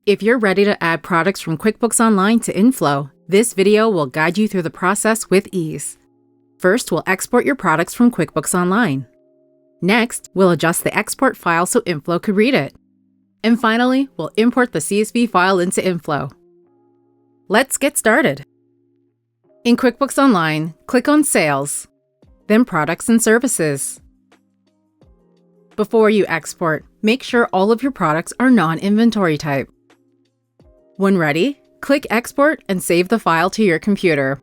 If you're ready to add products from QuickBooks Online to inFlow, this video will guide you through the process with ease. First, we'll export your products from QuickBooks Online. Next, we'll adjust the export file so inFlow could read it. And finally, we'll import the CSV file into inFlow. Let's get started. In QuickBooks Online, click on Sales, then Products and Services. Before you export, make sure all of your products are non-inventory type. When ready, click Export and save the file to your computer.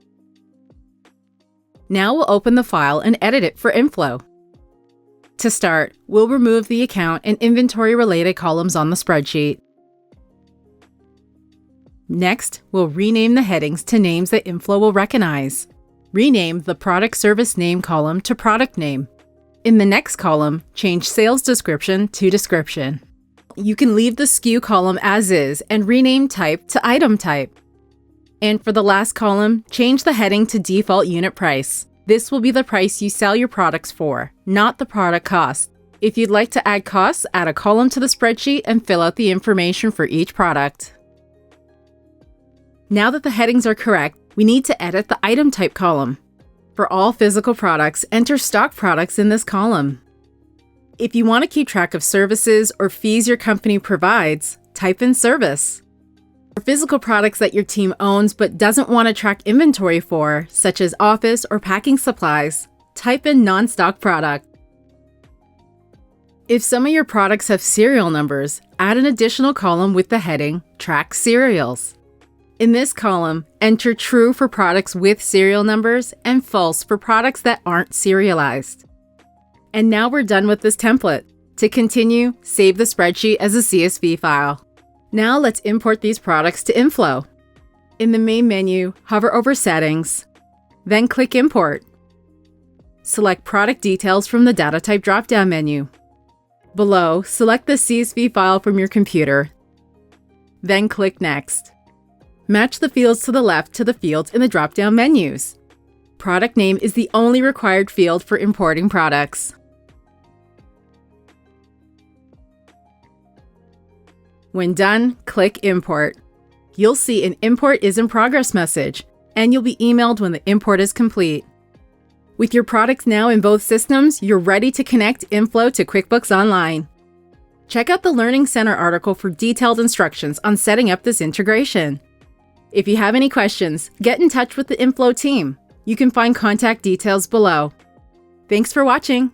Now we'll open the file and edit it for inFlow. To start, we'll remove the account and inventory-related columns on the spreadsheet. Next, we'll rename the headings to names that inFlow will recognize. Rename the Product Service Name column to Product Name. In the next column, change Sales Description to Description. You can leave the SKU column as is and rename Type to Item Type. And for the last column, change the heading to Default Unit Price. This will be the price you sell your products for, not the product cost. If you'd like to add costs, add a column to the spreadsheet and fill out the information for each product. Now that the headings are correct, we need to edit the Item Type column. For all physical products, enter stock products in this column. If you want to keep track of services or fees your company provides, type in Service. For physical products that your team owns but doesn't want to track inventory for, such as office or packing supplies, type in Non-Stock Product. If some of your products have serial numbers, add an additional column with the heading Track Serials. In this column, enter true for products with serial numbers and false for products that aren't serialized. And now we're done with this template. To continue, save the spreadsheet as a CSV file. Now let's import these products to inFlow. In the main menu, hover over Settings, then click Import. Select Product Details from the Data Type drop-down menu. Below, select the CSV file from your computer, then click Next. Match the fields to the left to the fields in the drop-down menus. Product name is the only required field for importing products. When done, click Import. You'll see an Import is in progress message, and you'll be emailed when the import is complete. With your products now in both systems, you're ready to connect inFlow to QuickBooks Online. Check out the Learning Center article for detailed instructions on setting up this integration. If you have any questions, get in touch with the inFlow team. You can find contact details below. Thanks for watching.